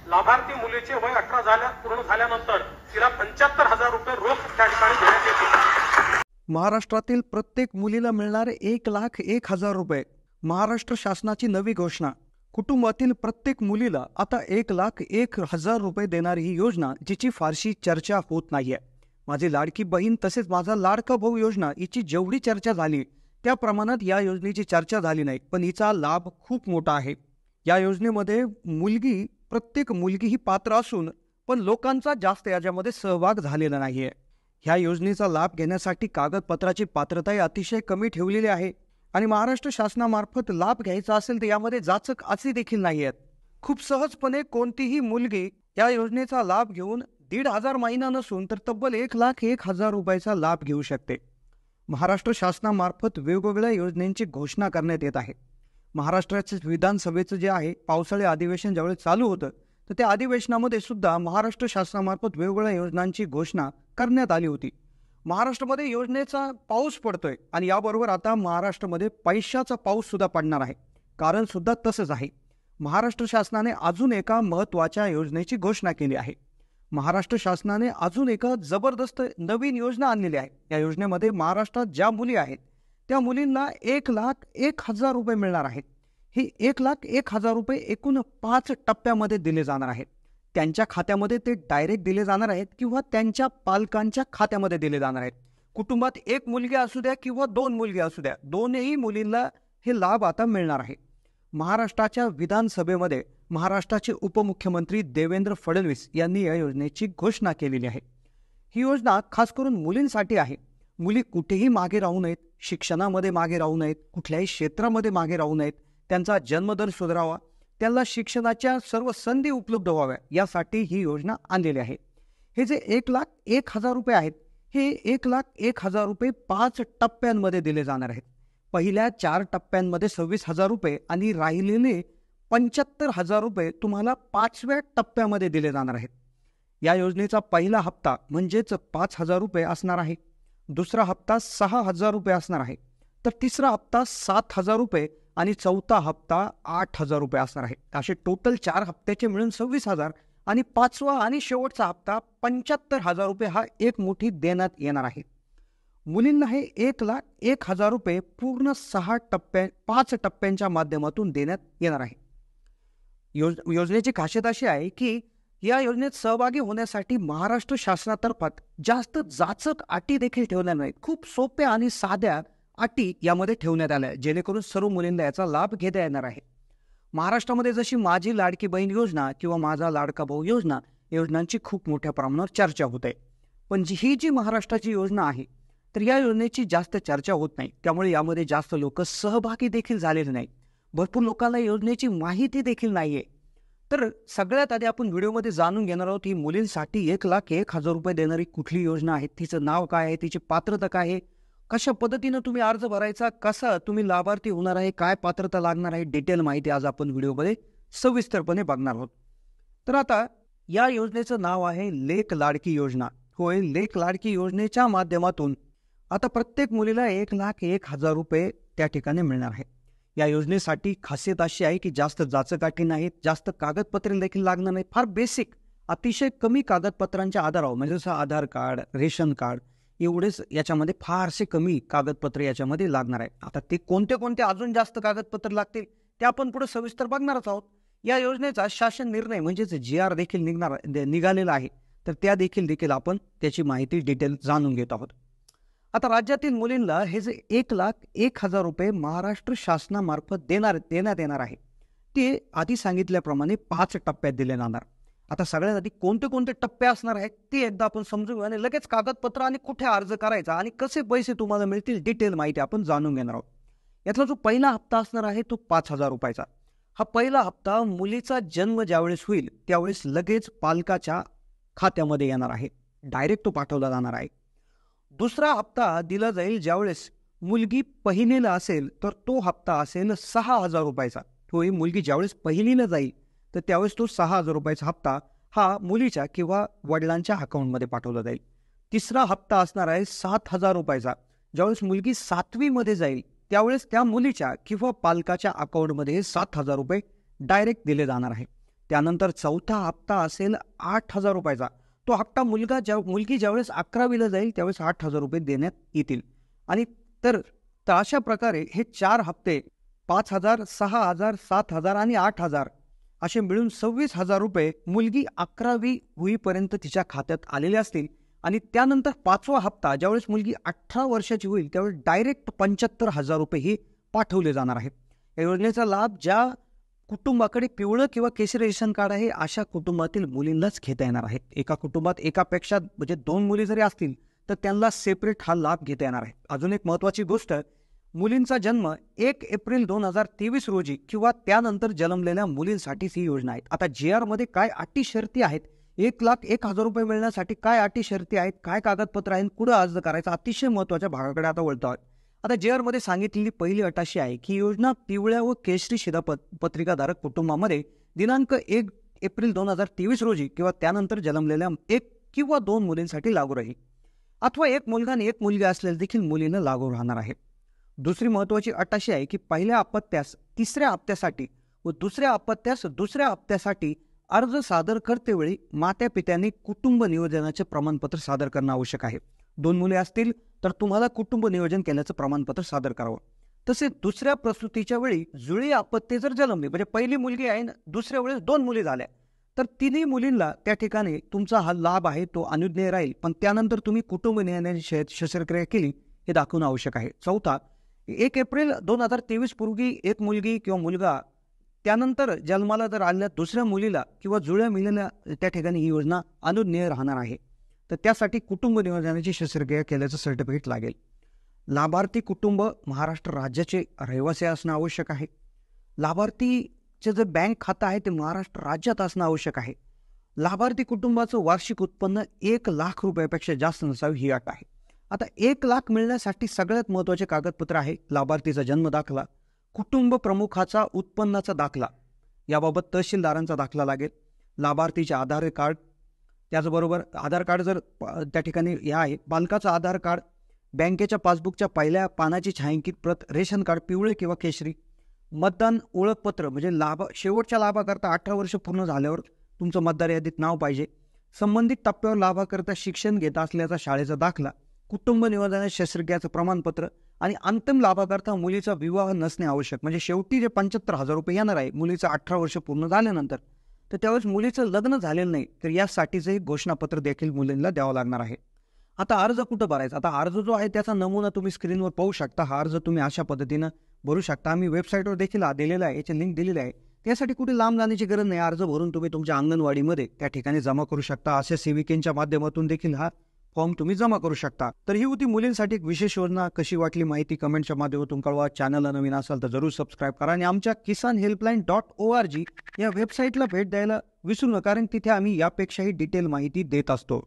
लाभार्थी मुलीचे वय 18 पूर्ण झाल्यानंतर तिला 75,000 रुपये रोख त्या ठिकाणी देण्यात येतील। महाराष्ट्रातील प्रत्येक मुलीला मिळणारे 1,01,000 रुपये महाराष्ट्र शासनाची नवी घोषणा। कुटुंबातील प्रत्येक मुलीला आता 1,01,000 रुपये देणारी ही योजना, जिची फारशी चर्चा होत नाहीये। माझी लाडकी बहीण तसेच माझा लाडका भाऊ योजना हिची जेवढी चर्चा झाली त्या प्रमाणात या योजनेची चर्चा झाली नाही, पण हिचा लाभ खूप मोठा आहे। या योजनेमध्ये प्रत्येक मुलगी ही पात्र असून पण लोकांचा जास्त याच्यामध्ये सहभाग झालेला नाहीये। ह्या योजनेचा लाभ घेण्यासाठी कागदपत्राची पात्रता अतिशय कमी ठेवलेली आहे आणि महाराष्ट्र शासनामार्फत लाभ घ्यायचा असेल तर यामध्ये जाचक असे देखील नाही आहेत। खूप सहजपणे कोणतीही मुलगी या योजनेचा लाभ घेऊन 1,500 महिना नसून तर तब्बल 1,01,000 रुपयाचा लाभ घेऊ शकते। महाराष्ट्र शासनामार्फत वेगवेगळ्या योजनांची घोषणा करण्यात येत आहे। महाराष्ट्राचे विधानसभेचं जे आहे पावसाळी अधिवेशन ज्यावेळेस चालू होतं तर त्या अधिवेशनामध्ये सुद्धा महाराष्ट्र शासनामार्फत वेगवेगळ्या योजनांची घोषणा करण्यात आली होती। महाराष्ट्रामध्ये योजनेचा पाऊस पडतोय आणि याबरोबर आता महाराष्ट्रामध्ये पैशाचा पाऊस सुद्धा पडणार आहे। कारण सुद्धा तसंच आहे। महाराष्ट्र शासनाने अजून एका महत्त्वाच्या योजनेची घोषणा केली आहे। महाराष्ट्र शासनाने अजून एक जबरदस्त नवीन योजना आणलेली आहे। या योजनेमध्ये महाराष्ट्रात ज्या मुली आहेत त्या मुलींना 1,01,000 रुपये मिळणार आहेत। हे 1,01,000 रुपये एकूण 5 टप्प्यामध्ये दिले जाणार आहेत। त्यांच्या खात्यामध्ये ते डायरेक्ट दिले जाणार आहेत किंवा त्यांच्या पालकांच्या खात्यामध्ये दिले जाणार आहेत। कुटुंबात एक मुलगी असू द्या किंवा 2 मुलगी असू द्या, दोन्ही मुलींना हे लाभ आता मिळणार आहे। महाराष्ट्राच्या विधानसभेमध्ये महाराष्ट्राचे उपमुख्यमंत्री देवेंद्र फडणवीस यांनी या योजनेची घोषणा केलेली आहे। ही योजना खास करून मुलींसाठी आहे। मुली कुठेही मागे राहू नयेत, शिक्षणामध्ये मागे राहू नयेत, कुठल्याही क्षेत्रामध्ये मागे राहू नयेत, त्यांचा जन्मदर सुधारावा, त्यांना शिक्षणाच्या सर्व संधी उपलब्ध व्हाव्या यासाठी ही योजना आणलेली आहे। हे जे 1,01,000 रुपये आहेत हे 1,01,000 रुपये 5 टप्प्यांमध्ये दिले जाणार आहेत। पहिल्या 4 टप्प्यांमध्ये 26,000 रुपये आणि राहिलेले 75,000 रुपये तुम्हाला 5व्या टप्प्यामध्ये दिले जाणार आहेत। या योजनेचा पहिला हप्ता म्हणजेच 5,000 रुपये असणार आहे, दुसरा हप्ता 6,000 रुपये असणार आहे, तर तिसरा हप्ता 7,000 रुपये आणि चौथा हप्ता 8,000 रुपये असणार आहे। असे टोटल 4 हप्त्याचे मिळून 26,000 आणि 5वा आणि शेवटचा हप्ता 75,000 रुपये हा एक मुठी देण्यात येणार आहे। मुलींना हे 1,01,000 रुपये पूर्ण 5 टप्प्यांच्या माध्यमातून देण्यात येणार आहे। योजनेची खासियत अशी आहे की या योजनेत सहभागी होण्यासाठी महाराष्ट्र शासनातर्फे जास्त जाचक अटी देखील ठेवल्या नाहीत। खूप सोप्या आणि साध्या अटी यामध्ये ठेवण्यात आल्या जेणेकरून सर्व मुलींना याचा लाभ घेता येणार आहे। महाराष्ट्रामध्ये जशी माझी लाडकी बहीण योजना किंवा माझा लाडका भाऊ योजनांची खूप मोठ्या प्रमाणावर चर्चा होते, पण ही जी महाराष्ट्राची योजना आहे तर या योजनेची जास्त चर्चा होत नाही, त्यामुळे यामध्ये जास्त लोक सहभागी देखील झालेले नाहीत। भरपूर लोकांना योजनेची माहिती देखील नाहीये। तर सगळ्यात आधी आपण व्हिडिओमध्ये जाणून घेणार आहोत ही मुलींसाठी 1,01,000 रुपये देणारी कुठली योजना आहे, तिचं नाव काय आहे, तिची पात्रता काय आहे, कशा पद्धतीने तुम्ही अर्ज भरायचा, कसा तुम्ही लाभार्थी होणार आहे, काय पात्रता लागणार आहे, डिटेल माहिती आज आपण व्हिडिओमध्ये सविस्तरपणे बघणार आहोत। तर आता या योजनेचं नाव आहे लेक लाडकी योजना। होय, लेक लाडकी योजनेच्या माध्यमातून आता प्रत्येक मुलीला 1,01,000 रुपये त्या ठिकाणी मिळणार आहे। या योजनेसाठी खासियत अशी आहे की जास्त जाचकाठी नाहीत, जास्त कागदपत्रे देखील लागणार नाहीत, फार बेसिक अतिशय कमी कागदपत्रांच्या आधारावर म्हणजे जसं आधार कार्ड, रेशन कार्ड एवढेच याच्यामध्ये फारसे कमी कागदपत्रे याच्यामध्ये लागणार आहे। आता ते कोणते अजून जास्त कागदपत्र लागतील ते आपण पुढे सविस्तर बघणारच आहोत। या योजनेचा शासन निर्णय म्हणजेच GR देखील निघालेला आहे, तर त्या देखील आपण त्याची माहिती डिटेल जाणून घेत आहोत। आता राज्यातील मुलींना हे जे 1,01,000 रुपये महाराष्ट्र शासनामार्फत देण्यात येणार आहे ते आधी सांगितल्याप्रमाणे 5 टप्प्यात दिले जाणार। आता सगळ्यात आधी कोणते टप्पे असणार आहेत ते एकदा आपण समजून आणि लगेच कागदपत्र आणि कुठे अर्ज करायचा आणि कसे पैसे तुम्हाला मिळतील डिटेल माहिती आपण जाणून घेणार आहोत। यातला जो पहिला हप्ता असणार आहे तो 5,000 रुपयाचा। हा पहिला हप्ता मुलीचा जन्म ज्यावेळेस होईल त्यावेळेस लगेच पालकाच्या खात्यामध्ये येणार आहे, डायरेक्ट तो पाठवला जाणार आहे। दुसरा हप्ता दिला जाईल ज्यावेळेस मुलगी पहिलीला असेल तर तो हप्ता असेल 6,000 रुपयाचा। होय, मुलगी ज्यावेळेस पहिलीला जाईल तर त्यावेळेस तो 6,000 रुपयाचा हप्ता हा मुलीच्या किंवा वडिलांच्या अकाउंटमध्ये पाठवला जाईल। तिसरा हप्ता असणार आहे 7,000 रुपयाचा। ज्यावेळेस मुलगी 7वी मध्ये जाईल त्यावेळेस त्या मुलीच्या किंवा पालकाच्या अकाउंटमध्ये 7,000 रुपये डायरेक्ट दिले जाणार आहे। त्यानंतर चौथा हप्ता असेल 8,000 रुपयाचा. तो हप्ता मुलगी ज्यावेळेस 11वीला जाईल त्यावेळेस 8,000 रुपये देण्यात येतील. आणि तर अशा प्रकारे हे 4 हप्ते 5,000, 6,000, 7,000 आणि 8,000 असे मिळून 26,000 रुपये मुलगी 11वी होईपर्यंत तिच्या खात्यात आलेले असतील. आणि त्यानंतर 5वा हप्ता ज्यावेळेस मुलगी 18 वर्षाची होईल त्यावेळेस डायरेक्ट 75,000 रुपये हे पाठवले जाणार आहेत. या योजनेचा लाभ ज्या कुटुंबाकडे पिवळं किंवा केशरी रेशन कार्ड आहे अशा कुटुंबातील मुलींनाच घेता येणार आहे. एका कुटुंबात एकापेक्षा म्हणजे 2 मुली जरी असतील तर त्यांना सेपरेट हा लाभ घेता येणार आहे. अजून एक महत्त्वाची गोष्ट, मुलींचा जन्म 1 एप्रिल 2023 रोजी किंवा त्यानंतर जन्मलेल्या मुलींसाठीच ही योजना आहे. आता JR मध्ये काय अटी शर्ती आहेत, 1,01,000 रुपये मिळण्यासाठी काय अटी शर्ती आहेत, काय कागदपत्र आहेत, कुठं अर्ज करायचा, अतिशय महत्त्वाच्या भागाकडे आता वळतो आहोत. आता JR मध्ये सांगितलेली पहिली अट अशी आहे की योजना पिवळ्या व केशरी शिधापत्रिकाधारक कुटुंबामध्ये दिनांक 1 एप्रिल 2023 रोजी किंवा त्यानंतर जन्मलेल्या 1 किंवा 2 मुलींसाठी लागू राहील. अथवा 1 मुलगा आणि 1 मुलगी असलेल्या देखील मुलींना लागू राहणार आहे. दुसरी महत्त्वाची अट अशी आहे की पहिल्या अपत्यास 3ऱ्या हप्त्यासाठी व दुसऱ्या अपत्यास 2ऱ्या हप्त्यासाठी अर्ज सादर करतेवेळी मात्या पित्यांनी कुटुंब नियोजनाचे प्रमाणपत्र सादर करणं आवश्यक आहे. 2 मुले असतील तर तुम्हाला कुटुंब नियोजन केल्याचं प्रमाणपत्र सादर करावं. तसेच दुसऱ्या प्रसूतीच्या वेळी जुळी अपत्ये जर जन्मली म्हणजे पहिली मुलगी आहे दुसऱ्या वेळेस 2 मुली झाल्या तर तिन्ही मुलींना त्या ठिकाणी तुमचा हा लाभ आहे तो अनुज्ञेय राहील. पण त्यानंतर तुम्ही कुटुंब नियोजनाची शस्त्रक्रिया केली हे दाखवणं आवश्यक आहे. चौथा, 1 एप्रिल 2023 पूर्वी 1 मुलगी किंवा मुलगा त्यानंतर जन्माला जर आलेल्या दुसऱ्या मुलीला किंवा जुळ्या मुलीला त्या ठिकाणी ही योजना अनुज्ञेय राहणार आहे. तर त्यासाठी कुटुंब नियोजनाची शस्त्रक्रिया केल्याचं सर्टिफिकेट लागेल. लाभार्थी कुटुंब महाराष्ट्र राज्याचे रहिवासी असणं आवश्यक आहे. लाभार्थीचे जे बँक खातं आहे ते महाराष्ट्र राज्यात असणं आवश्यक आहे. लाभार्थी कुटुंबाचं वार्षिक उत्पन्न 1,00,000 रुपयापेक्षा जास्त नसावे ही अट आहे. आता 1,00,000 मिळण्यासाठी सगळ्यात महत्त्वाचे कागदपत्र आहे लाभार्थीचा जन्म दाखला, कुटुंब प्रमुखाचा उत्पन्नाचा दाखला, याबाबत तहसीलदारांचा दाखला लागेल, लाभार्थीचे आधार कार्ड, त्याचबरोबर आधार कार्ड जर त्या ठिकाणी हे आहे, पालकाचं आधार कार्ड, बँकेच्या पासबुकच्या पहिल्या पानाची छायांकित प्रत, रेशन कार्ड पिवळे किंवा केशरी, मतदान ओळखपत्र म्हणजे शेवटच्या लाभाकरता 18 वर्ष पूर्ण झाल्यावर तुमचं मतदार यादीत नाव पाहिजे, संबंधित टप्प्यावर लाभाकरता शिक्षण घेत असल्याचा शाळेचा दाखला, कुटुंब नियोजन शस्त्रक्रियाचं प्रमाणपत्र आणि अंतिम लाभाकरता मुलीचा विवाह नसणे आवश्यक. म्हणजे शेवटी जे 75,000 रुपये येणार आहे मुलीचं 18 वर्ष पूर्ण झाल्यानंतर तर त्यावेळेस मुलीचं लग्न झालेलं नाही तर यासाठीचं एक घोषणापत्र देखील मुलींना द्यावं लागणार आहे. आता अर्ज कुठं भरायचा? आता अर्ज जो आहे त्याचा नमुना तुम्ही स्क्रीनवर पाहू शकता. हा अर्ज तुम्ही अशा पद्धतीनं भरू शकता. आम्ही वेबसाईटवर देखील दिलेला आहे, याची लिंक दिलेली आहे. त्यासाठी कुठे लांब जाण्याची गरज नाही. अर्ज भरून तुम्ही तुमच्या अंगणवाडीमध्ये त्या ठिकाणी जमा करू शकता. अशा सेविकेंच्या माध्यमातून देखील हा फॉर्म तुम्ही जमा करू शकता. तर ही होती मुलींसाठी एक विशेष योजना. कशी वाटली माहिती कमेंटच्या माध्यमातून कळवा. चॅनलला नवीन असाल तर जरूर सबस्क्राईब करा आणि आमच्या kisanhelpline.org या वेबसाईटला भेट द्यायला विसरू नका, कारण तिथे आम्ही यापेक्षाही डिटेल माहिती देत असतो.